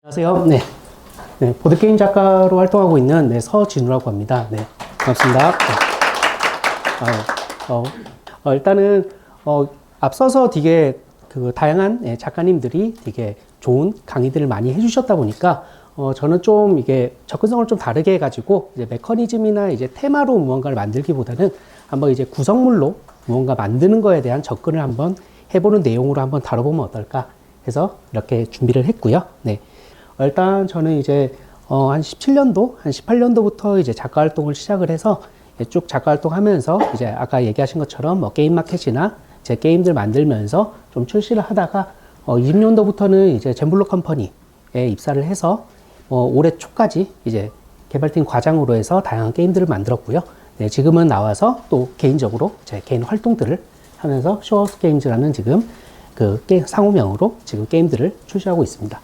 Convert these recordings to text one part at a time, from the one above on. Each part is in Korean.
안녕하세요. 보드게임 작가로 활동하고 있는 서진우라고 합니다. 반갑습니다. 일단은 앞서서 되게 다양한 작가님들이 되게 좋은 강의들을 많이 해주셨다 보니까 저는 좀 이게 접근성을 좀 다르게 해가지고 이제 메커니즘이나 이제 테마로 무언가를 만들기보다는 한번 이제 구성물로 무언가 만드는 거에 대한 접근을 한번 해보는 내용으로 한번 다뤄보면 어떨까 해서 이렇게 준비를 했고요. 일단 저는 이제 한 17년도, 한 18년도부터 이제 작가 활동을 시작을 해서 쭉 작가 활동하면서 이제 아까 얘기하신 것처럼 뭐 게임 마켓이나 제 게임들 만들면서 좀 출시를 하다가 20년도부터는 이제 젠블록 컴퍼니에 입사를 해서 올해 초까지 이제 개발팀 과장으로 해서 다양한 게임들을 만들었고요. 지금은 나와서 또 개인적으로 제 개인 활동들을 하면서 쇼하우스 게임즈라는 지금 상호명으로 지금 게임들을 출시하고 있습니다.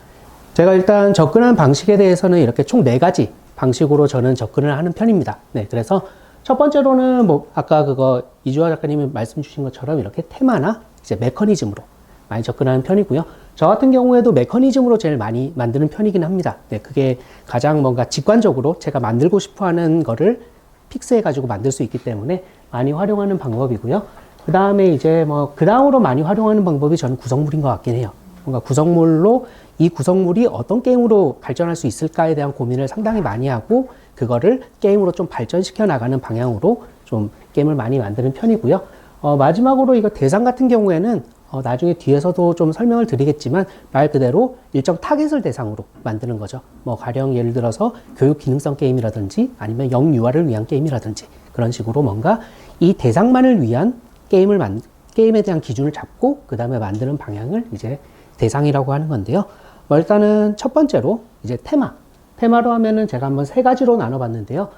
제가 일단 접근하는 방식에 대해서는 이렇게 총 4가지 방식으로 저는 접근을 하는 편입니다. 그래서 첫 번째로는 아까 이주하 작가님이 말씀 주신 것처럼 이렇게 테마나 이제 메커니즘으로 많이 접근하는 편이고요. 저 같은 경우에도 메커니즘으로 제일 많이 만드는 편이긴 합니다. 그게 가장 뭔가 직관적으로 제가 만들고 싶어 하는 거를 픽스해 가지고 만들 수 있기 때문에 많이 활용하는 방법이고요. 그 다음에 이제 그 다음으로 많이 활용하는 방법이 저는 구성물인 것 같긴 해요. 뭔가 구성물로 이 구성물이 어떤 게임으로 발전할 수 있을까에 대한 고민을 상당히 많이 하고 그거를 게임으로 좀 발전시켜 나가는 방향으로 좀 게임을 많이 만드는 편이고요. 마지막으로 이거 대상 같은 경우에는 나중에 뒤에서도 좀 설명을 드리겠지만 말 그대로 일정 타겟을 대상으로 만드는 거죠. 가령 예를 들어서 교육 기능성 게임이라든지 아니면 영유아를 위한 게임이라든지 그런 식으로 뭔가 이 대상만을 위한 게임에 대한 기준을 잡고 그 다음에 만드는 방향을 이제 대상이라고 하는 건데요. 일단은 첫 번째로 이제 테마로 하면은 제가 한번 3가지로 나눠봤는데요.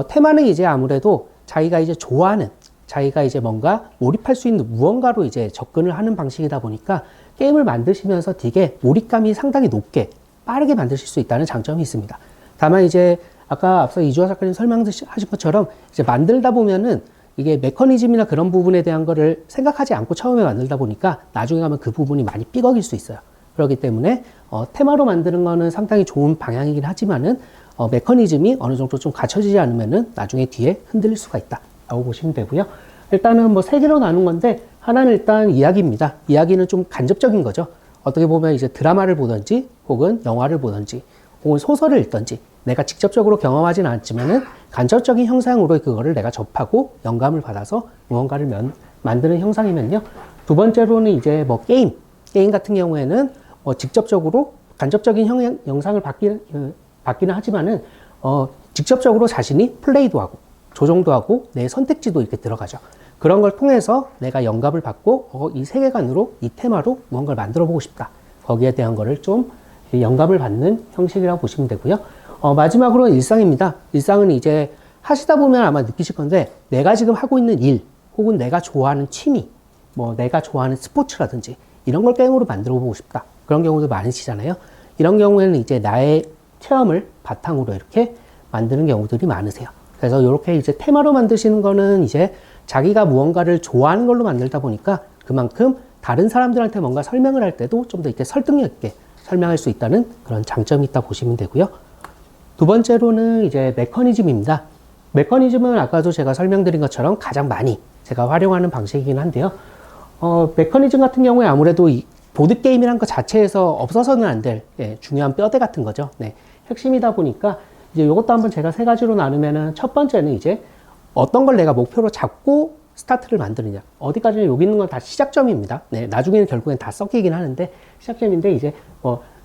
테마는 이제 아무래도 자기가 이제 좋아하는, 자기가 이제 뭔가 몰입할 수 있는 무언가로 이제 접근을 하는 방식이다 보니까 게임을 만드시면서 되게 몰입감이 상당히 높게 빠르게 만드실 수 있다는 장점이 있습니다. 다만 이제 아까 앞서 이주하 작가님 설명하신 것처럼 이제 만들다 보면은 이게 메커니즘이나 그런 부분에 대한 거를 생각하지 않고 처음에 만들다 보니까 나중에 가면 그 부분이 많이 삐걱일 수 있어요. 그렇기 때문에 테마로 만드는 거는 상당히 좋은 방향이긴 하지만은 메커니즘이 어느 정도 좀 갖춰지지 않으면은 나중에 뒤에 흔들릴 수가 있다라고 보시면 되고요. 일단은 3개로 나눈 건데 하나는 일단 이야기입니다. 이야기는 좀 간접적인 거죠. 어떻게 보면 이제 드라마를 보든지 혹은 영화를 보든지 혹은 소설을 읽든지 내가 직접적으로 경험하진 않았지만은 간접적인 형상으로 그거를 내가 접하고 영감을 받아서 무언가를 만드는 형상이면요. 두 번째로는 이제 게임 같은 경우에는 직접적으로 간접적인 영상을 받기는 하지만은 직접적으로 자신이 플레이도 하고 조정도 하고 내 선택지도 이렇게 들어가죠. 그런 걸 통해서 내가 영감을 받고 이 세계관으로 이 테마로 무언가를 만들어 보고 싶다. 거기에 대한 거를 좀 영감을 받는 형식이라고 보시면 되고요. 마지막으로는 일상입니다. 일상은 이제 하시다 보면 아마 느끼실 건데 내가 지금 하고 있는 일 혹은 내가 좋아하는 취미 내가 좋아하는 스포츠라든지 이런 걸 게임으로 만들어 보고 싶다. 그런 경우도 많으시잖아요. 이런 경우에는 이제 나의 체험을 바탕으로 이렇게 만드는 경우들이 많으세요. 그래서 이렇게 이제 테마로 만드시는 거는 이제 자기가 무언가를 좋아하는 걸로 만들다 보니까 그만큼 다른 사람들한테 뭔가 설명을 할 때도 좀 더 이렇게 설득력 있게 설명할 수 있다는 그런 장점이 있다 보시면 되고요. 두 번째로는 이제 메커니즘입니다. 메커니즘은 아까도 제가 설명드린 것처럼 가장 많이 제가 활용하는 방식이긴 한데요. 메커니즘 같은 경우에 아무래도 이 보드게임이란 것 자체에서 없어서는 안 될 중요한 뼈대 같은 거죠. 핵심이다 보니까 이제 이것도 한번 제가 3가지로 나누면은 첫 번째는 이제 어떤 걸 내가 목표로 잡고 스타트를 만드느냐. 어디까지는 여기 있는 건 다 시작점입니다. 나중에는 결국엔 다 섞이긴 하는데 시작점인데 이제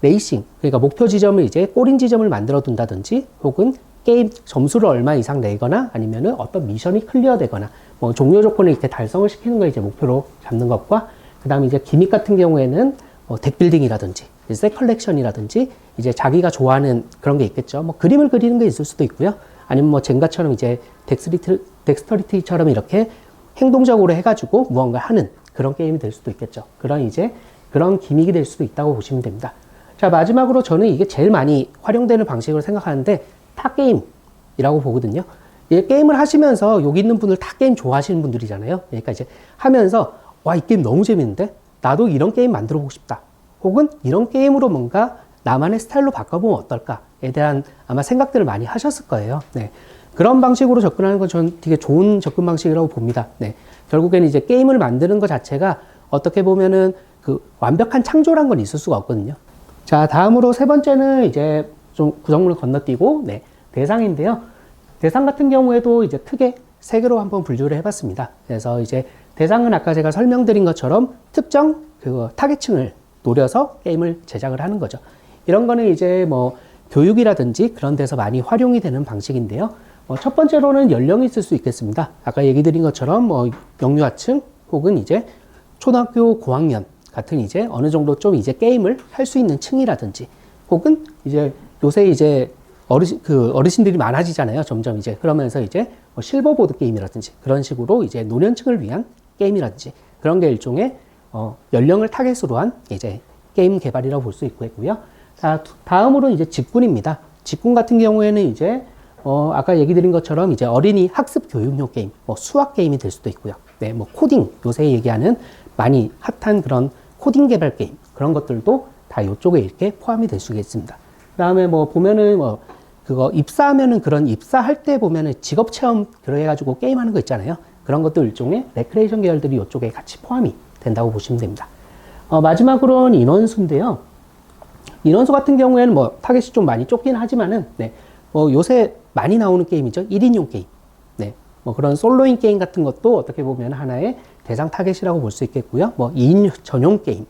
레이싱, 그러니까 목표 지점을 이제 꼬린 지점을 만들어 둔다든지 혹은 게임 점수를 얼마 이상 내거나 아니면은 어떤 미션이 클리어되거나 종료 조건을 이렇게 달성을 시키는 걸 이제 목표로 잡는 것과 그 다음에 이제 기믹 같은 경우에는 덱빌딩이라든지 색 컬렉션이라든지 이제 자기가 좋아하는 그런 게 있겠죠. 그림을 그리는 게 있을 수도 있고요. 아니면 젠가처럼 이제 덱스터리티처럼 이렇게 행동적으로 해가지고 무언가 하는 그런 게임이 될 수도 있겠죠. 그런 기믹이 될 수도 있다고 보시면 됩니다. 자, 마지막으로 저는 이게 제일 많이 활용되는 방식으로 생각하는데 타게임이라고 보거든요. 이 게임을 하시면서 여기 있는 분들 다 게임 좋아하시는 분들이잖아요. 그러니까 이제 하면서 와, 이 게임 너무 재밌는데 나도 이런 게임 만들어 보고 싶다. 혹은 이런 게임으로 뭔가 나만의 스타일로 바꿔보면 어떨까에 대한 아마 생각들을 많이 하셨을 거예요. 네. 그런 방식으로 접근하는 건 저는 되게 좋은 접근 방식이라고 봅니다. 네. 결국에는 이제 게임을 만드는 것 자체가 어떻게 보면은 그 완벽한 창조란 건 있을 수가 없거든요. 자, 다음으로 세 번째는 이제 좀 구성물을 건너뛰고, 네, 대상인데요. 대상 같은 경우에도 이제 크게 세 개로 한번 분류를 해봤습니다. 그래서 이제 대상은 아까 제가 설명드린 것처럼 특정 그 타겟층을 노려서 게임을 제작을 하는 거죠. 이런 거는 이제 뭐 교육이라든지 그런 데서 많이 활용이 되는 방식인데요. 첫 번째로는 연령이 있을 수 있겠습니다. 아까 얘기 드린 것처럼 뭐 영유아층 혹은 이제 초등학교 고학년 같은 이제 어느 정도 좀 이제 게임을 할 수 있는 층이라든지 혹은 이제 요새 이제 어르신들이 많아지잖아요. 점점 이제 그러면서 이제 뭐 실버보드 게임이라든지 그런 식으로 이제 노년층을 위한 게임이라든지 그런 게 일종의 연령을 타겟으로 한 이제 게임 개발이라고 볼 수 있고요. 자, 다음으로 이제 직군입니다. 직군 같은 경우에는 이제 아까 얘기 드린 것처럼 이제 어린이 학습 교육용 게임, 뭐 수학 게임이 될 수도 있고요. 네, 뭐 코딩, 요새 얘기하는 많이 핫한 그런 코딩 개발 게임, 그런 것들도 다 이쪽에 이렇게 포함이 될 수가 있습니다. 그 다음에 뭐 보면은 뭐 그거 입사하면은 그런 입사할 때 보면은 직업 체험 그래가지고 게임하는 거 있잖아요. 그런 것도 일종의 레크레이션 계열들이 이쪽에 같이 포함이 된다고 보시면 됩니다. 마지막으로는 인원수인데요. 인원수 같은 경우에는 뭐 타겟이 좀 많이 좁긴 하지만은, 네, 뭐 요새 많이 나오는 게임이죠. 1인용 게임. 네, 뭐 그런 솔로인 게임 같은 것도 어떻게 보면 하나의 대상 타겟이라고 볼 수 있겠고요. 뭐 2인 전용 게임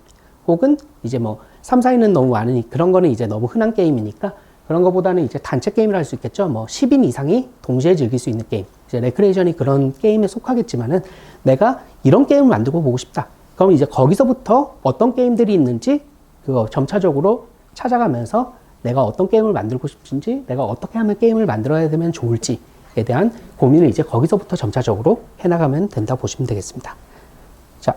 혹은 이제 뭐 3, 4인은 너무 많으니 그런 거는 이제 너무 흔한 게임이니까 그런 거보다는 이제 단체 게임을 할 수 있겠죠. 뭐 10인 이상이 동시에 즐길 수 있는 게임. 이제 레크레이션이 그런 게임에 속하겠지만은 내가 이런 게임을 만들고 보고 싶다. 그럼 이제 거기서부터 어떤 게임들이 있는지 그거 점차적으로 찾아가면서 내가 어떤 게임을 만들고 싶은지, 내가 어떻게 하면 게임을 만들어야 되면 좋을지에 대한 고민을 이제 거기서부터 점차적으로 해나가면 된다 보시면 되겠습니다. 자,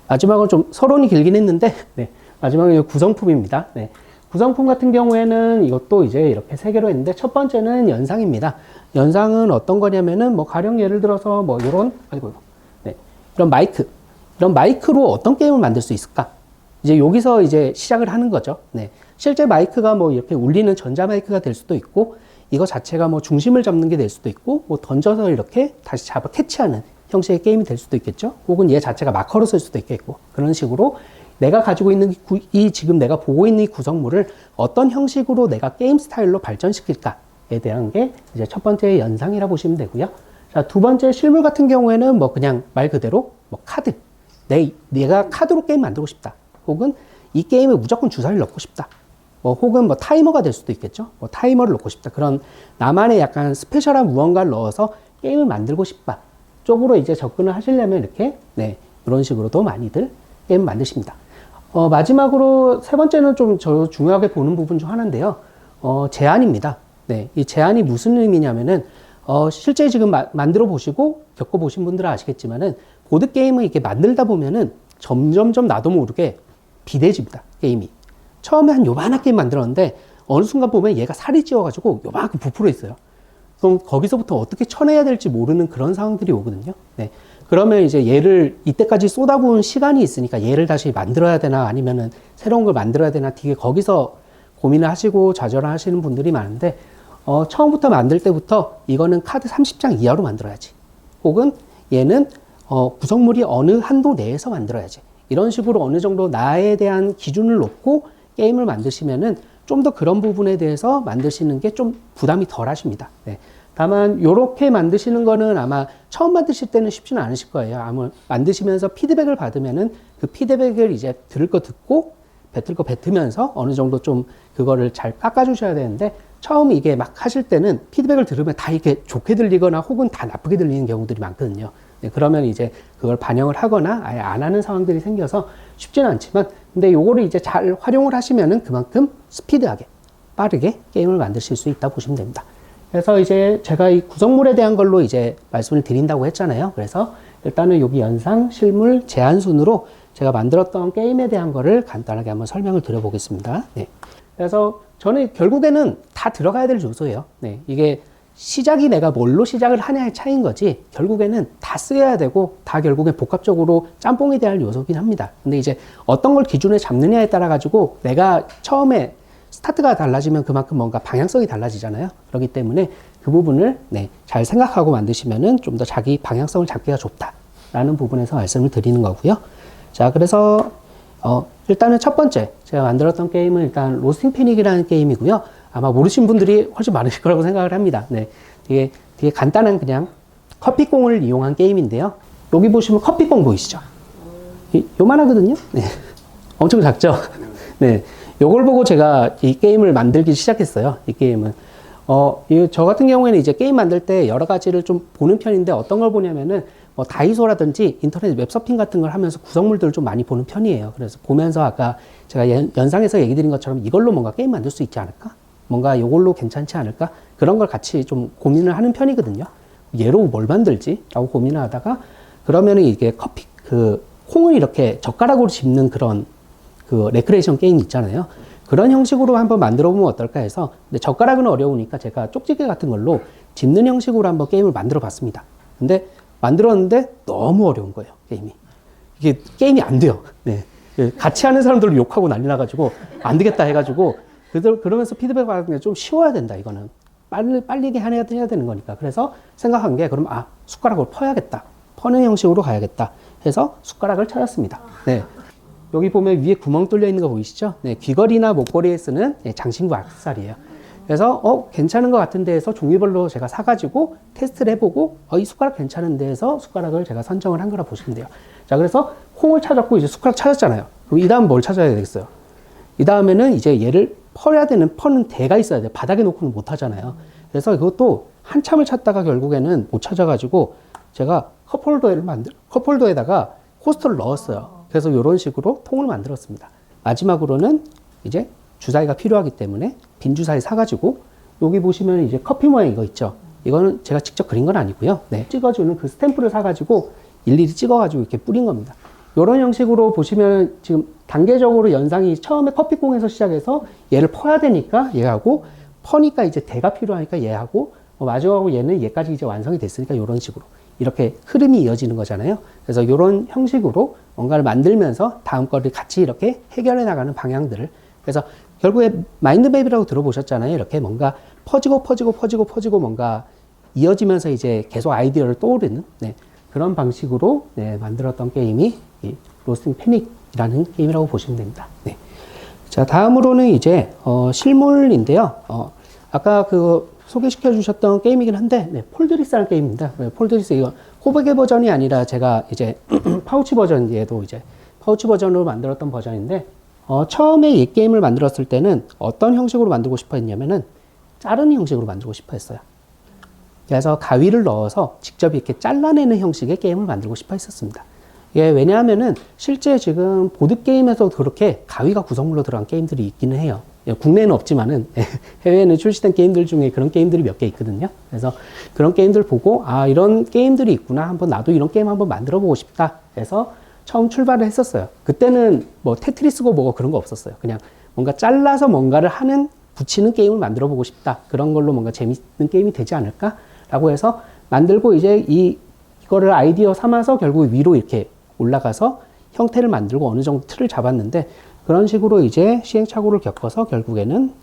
마지막으로 좀 서론이 길긴 했는데, 네, 마지막은 구성품입니다. 네, 구성품 같은 경우에는 이것도 이제 이렇게 세 개로 했는데, 첫 번째는 연상입니다. 연상은 어떤 거냐면은 뭐 가령 예를 들어서 뭐 이런, 네, 이런 마이크로 어떤 게임을 만들 수 있을까? 이제 여기서 이제 시작을 하는 거죠. 네. 실제 마이크가 뭐 이렇게 울리는 전자 마이크가 될 수도 있고, 이거 자체가 뭐 중심을 잡는 게 될 수도 있고, 뭐 던져서 이렇게 다시 잡아 캐치하는 형식의 게임이 될 수도 있겠죠. 혹은 얘 자체가 마커로 쓸 수도 있겠고, 그런 식으로 내가 가지고 있는 지금 내가 보고 있는 이 구성물을 어떤 형식으로 내가 게임 스타일로 발전시킬까에 대한 게 이제 첫 번째 연상이라 보시면 되고요. 자, 두 번째 실물 같은 경우에는 뭐 그냥 말 그대로 뭐 카드. 내가 카드로 게임 만들고 싶다. 혹은 이 게임에 무조건 주사를 넣고 싶다. 뭐 혹은 뭐 타이머가 될 수도 있겠죠. 뭐 타이머를 넣고 싶다. 그런 나만의 약간 스페셜한 무언가를 넣어서 게임을 만들고 싶다 쪽으로 이제 접근을 하시려면 이렇게, 네, 이런 식으로도 많이들 게임 만드십니다. 마지막으로 세 번째는 좀 저 중요하게 보는 부분 중 하나인데요. 제한입니다. 네, 이 제한이 무슨 의미냐면은 실제 지금 만들어 보시고 겪어 보신 분들은 아시겠지만은 보드 게임을 이렇게 만들다 보면은 점점점 나도 모르게 비대해집니다. 게임이. 처음에 한 요만한 게임 만들었는데 어느 순간 보면 얘가 살이 찌어가지고 요만큼 부풀어 있어요. 그럼 거기서부터 어떻게 쳐내야 될지 모르는 그런 상황들이 오거든요. 네. 그러면 이제 얘를 이때까지 쏟아부은 시간이 있으니까 얘를 다시 만들어야 되나 아니면은 새로운 걸 만들어야 되나 되게 거기서 고민을 하시고 좌절하시는 분들이 많은데 처음부터 만들 때부터 이거는 카드 30장 이하로 만들어야지. 혹은 얘는 구성물이 어느 한도 내에서 만들어야지. 이런 식으로 어느 정도 나에 대한 기준을 놓고 게임을 만드시면은 좀 더 그런 부분에 대해서 만드시는 게 좀 부담이 덜 하십니다. 네. 다만 이렇게 만드시는 거는 아마 처음 만드실 때는 쉽지는 않으실 거예요. 아마 만드시면서 피드백을 받으면은 그 피드백을 이제 들을 거 듣고 뱉을 거 뱉으면서 어느 정도 좀 그거를 잘 깎아주셔야 되는데 처음 이게 막 하실 때는 피드백을 들으면 다 이렇게 좋게 들리거나 혹은 다 나쁘게 들리는 경우들이 많거든요. 네, 그러면 이제 그걸 반영을 하거나 아예 안 하는 상황들이 생겨서 쉽지는 않지만 근데 요거를 이제 잘 활용을 하시면은 그만큼 스피드하게 빠르게 게임을 만드실 수 있다 보시면 됩니다. 그래서 이제 제가 이 구성물에 대한 걸로 이제 말씀을 드린다고 했잖아요. 그래서 일단은 여기 연상, 실물, 제한 순으로 제가 만들었던 게임에 대한 거를 간단하게 한번 설명을 드려보겠습니다. 네. 그래서 저는 결국에는 다 들어가야 될 요소예요. 네. 이게 시작이 내가 뭘로 시작을 하냐의 차이인 거지 결국에는 다 쓰여야 되고 다 결국에 복합적으로 짬뽕이 돼야 할 요소긴 합니다. 근데 이제 어떤 걸 기준에 잡느냐에 따라 가지고 내가 처음에 스타트가 달라지면 그만큼 뭔가 방향성이 달라지잖아요. 그렇기 때문에 그 부분을 잘 생각하고 만드시면은 좀 더 자기 방향성을 잡기가 좋다라는 부분에서 말씀을 드리는 거고요. 자, 그래서 일단은 첫 번째 제가 만들었던 게임은 일단 로스팅 패닉이라는 게임이고요. 아마 모르신 분들이 훨씬 많으실 거라고 생각을 합니다. 되게 간단한 그냥 커피공을 이용한 게임인데요. 여기 보시면 커피공 보이시죠? 요만하거든요. 엄청 작죠? 요걸 보고 제가 이 게임을 만들기 시작했어요. 이 게임은. 저 같은 경우에는 이제 게임 만들 때 여러 가지를 좀 보는 편인데 어떤 걸 보냐면은 뭐 다이소라든지 인터넷 웹서핑 같은 걸 하면서 구성물들을 좀 많이 보는 편이에요. 그래서 보면서 아까 제가 연상에서 얘기 드린 것처럼 이걸로 뭔가 게임 만들 수 있지 않을까? 뭔가 이걸로 괜찮지 않을까? 그런 걸 같이 좀 고민을 하는 편이거든요. 얘로 뭘 만들지? 라고 고민을 하다가 그러면은 이게 콩을 이렇게 젓가락으로 집는 그런 레크레이션 게임 있잖아요. 그런 형식으로 한번 만들어 보면 어떨까 해서, 근데 젓가락은 어려우니까 제가 쪽지게 같은 걸로 집는 형식으로 한번 게임을 만들어 봤습니다. 근데 만들었는데 너무 어려운 거예요, 게임이. 이게 게임이 안 돼요. 같이 하는 사람들도 욕하고 난리 나가지고 안 되겠다 해가지고 그러면서 피드백 받는 게 좀 쉬워야 된다, 이거는. 빨리 해야 되는 거니까. 그래서 생각한 게 그럼 숟가락으로 퍼야겠다. 퍼는 형식으로 가야겠다 해서 숟가락을 찾았습니다. 여기 보면 위에 구멍 뚫려 있는 거 보이시죠? 귀걸이나 목걸이에 쓰는 장신구 액세서리예요. 그래서 괜찮은 것 같은데 해서 종류별로 제가 사가지고 테스트를 해보고 이 숟가락 괜찮은데 해서 숟가락을 제가 선정을 한 거라 보시면 돼요. 자, 그래서 콩을 찾았고 이제 숟가락 찾았잖아요. 그럼 이 다음 뭘 찾아야 되겠어요? 이 다음에는 이제 얘를 퍼는 대가 있어야 돼요. 바닥에 놓고는 못 하잖아요. 그래서 이것도 한참을 찾다가 결국에는 못 찾아가지고 제가 컵홀더에다가 코스터를 넣었어요. 그래서 이런 식으로 통을 만들었습니다. 마지막으로는 이제 주사위가 필요하기 때문에 빈 주사위 사가지고 여기 보시면 이제 커피 모양 이거 있죠. 이거는 제가 직접 그린 건 아니고요. 찍어주는 그 스탬프를 사가지고 일일이 찍어가지고 이렇게 뿌린 겁니다. 이런 형식으로 보시면 지금 단계적으로 연상이 처음에 커피공에서 시작해서 얘를 퍼야 되니까 얘하고 퍼니까 이제 대가 필요하니까 얘하고 마지막으로 얘는 얘까지 이제 완성이 됐으니까 이런 식으로 이렇게 흐름이 이어지는 거잖아요. 그래서 이런 형식으로 뭔가를 만들면서 다음 거를 같이 이렇게 해결해 나가는 방향들을, 그래서 결국에 마인드맵이라고 들어보셨잖아요. 이렇게 뭔가 퍼지고 뭔가 이어지면서 이제 계속 아이디어를 떠오르는 그런 방식으로 만들었던 게임이 이 로스팅 패닉이라는 게임이라고 보시면 됩니다. 자, 다음으로는 이제 실물인데요. 아까 소개시켜 주셨던 게임이긴 한데 폴드리스라는 게임입니다. 폴드리스 이거 호백의 버전이 아니라 제가 이제 파우치 버전, 얘도 이제 파우치 버전으로 만들었던 버전인데 처음에 이 게임을 만들었을 때는 어떤 형식으로 만들고 싶어 했냐면은 자르는 형식으로 만들고 싶어 했어요. 그래서 가위를 넣어서 직접 이렇게 잘라내는 형식의 게임을 만들고 싶어 했었습니다. 예, 왜냐하면은 실제 지금 보드게임에서 그렇게 가위가 구성물로 들어간 게임들이 있기는 해요. 예, 국내에는 없지만은 해외에는 출시된 게임들 중에 그런 게임들이 몇 개 있거든요. 그래서 그런 게임들 보고 이런 게임들이 있구나, 나도 이런 게임 한번 만들어 보고 싶다 해서 처음 출발을 했었어요. 그때는 뭐 테트리스고 뭐고 그런 거 없었어요. 그냥 뭔가 잘라서 뭔가를 붙이는 게임을 만들어 보고 싶다, 그런 걸로 뭔가 재밌는 게임이 되지 않을까 라고 해서 만들고, 이제 이거를 아이디어 삼아서 결국 위로 이렇게 올라가서 형태를 만들고 어느 정도 틀을 잡았는데, 그런 식으로 이제 시행착오를 겪어서 결국에는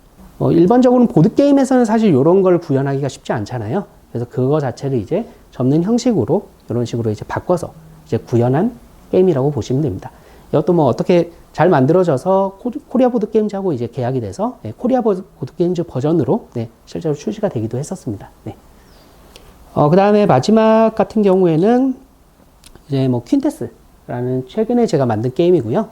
일반적으로는 보드게임에서는 사실 이런 걸 구현하기가 쉽지 않잖아요. 그래서 그거 자체를 이제 접는 형식으로 이런 식으로 이제 바꿔서 이제 구현한 게임이라고 보시면 됩니다. 이것도 뭐 어떻게 잘 만들어져서 코리아 보드게임즈하고 이제 계약이 돼서 코리아 보드게임즈 버전으로 실제로 출시가 되기도 했었습니다. 그 다음에 마지막 같은 경우에는 이제 뭐 퀸테스라는 최근에 제가 만든 게임이고요.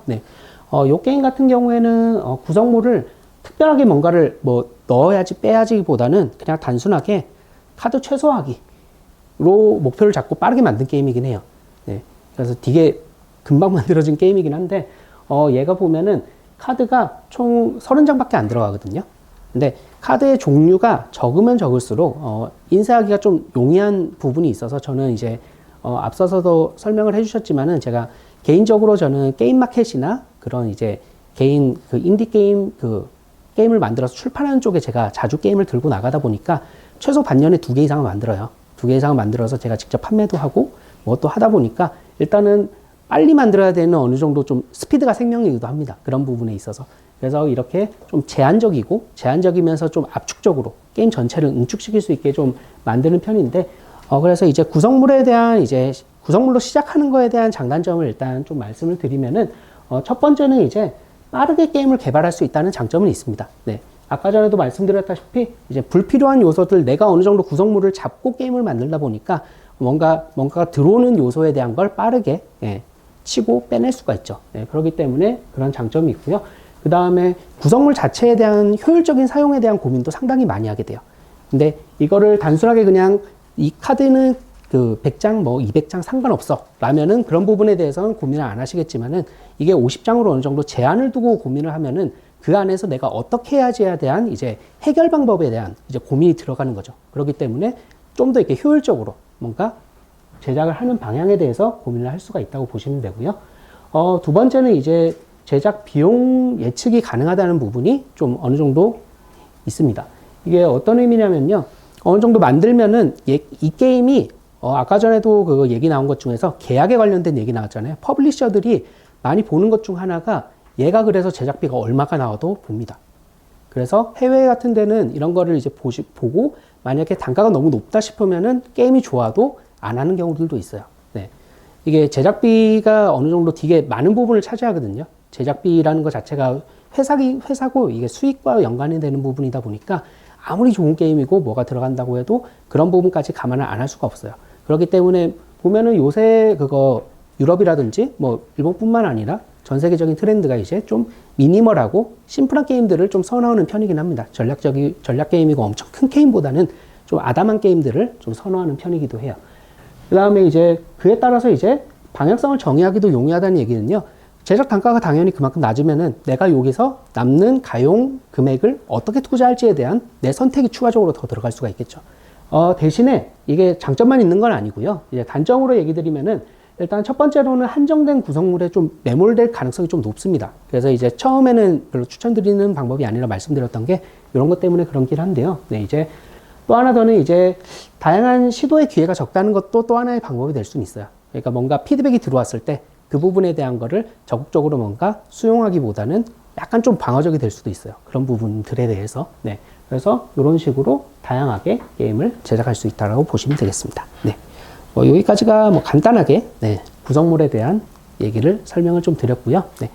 요 게임 같은 경우에는 구성물을 특별하게 뭔가를 뭐 넣어야지 빼야지 보다는 그냥 단순하게 카드 최소화하기로 목표를 잡고 빠르게 만든 게임이긴 해요. 그래서 되게 금방 만들어진 게임이긴 한데, 얘가 보면은 카드가 총 30장밖에 안 들어가거든요. 근데 카드의 종류가 적으면 적을수록 인쇄하기가 좀 용이한 부분이 있어서, 저는 이제 앞서서도 설명을 해주셨지만은 제가 개인적으로 저는 게임 마켓이나 그런 이제 개인 인디 게임 게임을 만들어서 출판하는 쪽에 제가 자주 게임을 들고 나가다 보니까 최소 반년에 2개 이상을 만들어요. 2개 이상을 만들어서 제가 직접 판매도 하고 뭐 또 하다 보니까 일단은 빨리 만들어야 되는 어느 정도 좀 스피드가 생명이기도 합니다. 그런 부분에 있어서. 그래서 이렇게 좀 제한적이면서 좀 압축적으로 게임 전체를 응축시킬 수 있게 좀 만드는 편인데, 그래서 이제 구성물로 시작하는 거에 대한 장단점을 일단 좀 말씀을 드리면은, 첫 번째는 이제 빠르게 게임을 개발할 수 있다는 장점은 있습니다. 네. 아까 전에도 말씀드렸다시피 이제 불필요한 요소들, 내가 어느 정도 구성물을 잡고 게임을 만들다 보니까 뭔가 들어오는 요소에 대한 걸 빠르게 치고 빼낼 수가 있죠. 그렇기 때문에 그런 장점이 있고요. 그 다음에 구성물 자체에 대한 효율적인 사용에 대한 고민도 상당히 많이 하게 돼요. 근데 이거를 단순하게 그냥 이 카드는 그 100장, 200장 상관없어 라면은 그런 부분에 대해서는 고민을 안 하시겠지만은, 이게 50장으로 어느 정도 제한을 두고 고민을 하면은 그 안에서 내가 어떻게 해야지에 대한 이제 해결 방법에 대한 이제 고민이 들어가는 거죠. 그렇기 때문에 좀 더 이렇게 효율적으로 뭔가 제작을 하는 방향에 대해서 고민을 할 수가 있다고 보시면 되고요. 두 번째는 이제 제작 비용 예측이 가능하다는 부분이 좀 어느 정도 있습니다. 이게 어떤 의미냐면요. 어느 정도 만들면은 이 게임이 아까 전에도 그 얘기 나온 것 중에서 계약에 관련된 얘기 나왔잖아요. 퍼블리셔들이 많이 보는 것 중 하나가 얘가 그래서 제작비가 얼마가 나와도 봅니다. 그래서 해외 같은 데는 이런 거를 이제 보고 만약에 단가가 너무 높다 싶으면은 게임이 좋아도 안 하는 경우들도 있어요. 네. 이게 제작비가 어느 정도 되게 많은 부분을 차지하거든요. 제작비라는 것 자체가 회사고 이게 수익과 연관이 되는 부분이다 보니까 아무리 좋은 게임이고 뭐가 들어간다고 해도 그런 부분까지 감안을 안 할 수가 없어요. 그렇기 때문에 보면은 요새 유럽이라든지 일본뿐만 아니라 전 세계적인 트렌드가 이제 좀 미니멀하고 심플한 게임들을 좀 선호하는 편이긴 합니다. 전략 게임이고 엄청 큰 게임보다는 좀 아담한 게임들을 좀 선호하는 편이기도 해요. 그 다음에 이제 그에 따라서 이제 방향성을 정의하기도 용이하다는 얘기는요. 제작 단가가 당연히 그만큼 낮으면은 내가 여기서 남는 가용 금액을 어떻게 투자할지에 대한 내 선택이 추가적으로 더 들어갈 수가 있겠죠. 대신에 이게 장점만 있는 건 아니고요. 이제 단점으로 얘기 드리면은 일단 첫 번째로는 한정된 구성물에 좀 매몰될 가능성이 좀 높습니다. 그래서 이제 처음에는 별로 추천드리는 방법이 아니라 말씀드렸던 게 이런 것 때문에 그런긴 한데요. 네, 이제 또 하나 더는 이제 다양한 시도의 기회가 적다는 것도 또 하나의 방법이 될 수는 있어요. 그러니까 뭔가 피드백이 들어왔을 때 그 부분에 대한 거를 적극적으로 뭔가 수용하기보다는 약간 좀 방어적이 될 수도 있어요. 그런 부분들에 대해서. 네. 그래서 이런 식으로 다양하게 게임을 제작할 수 있다고 보시면 되겠습니다. 네. 여기까지가 간단하게 구성물에 대한 얘기를 설명을 좀 드렸고요. 네.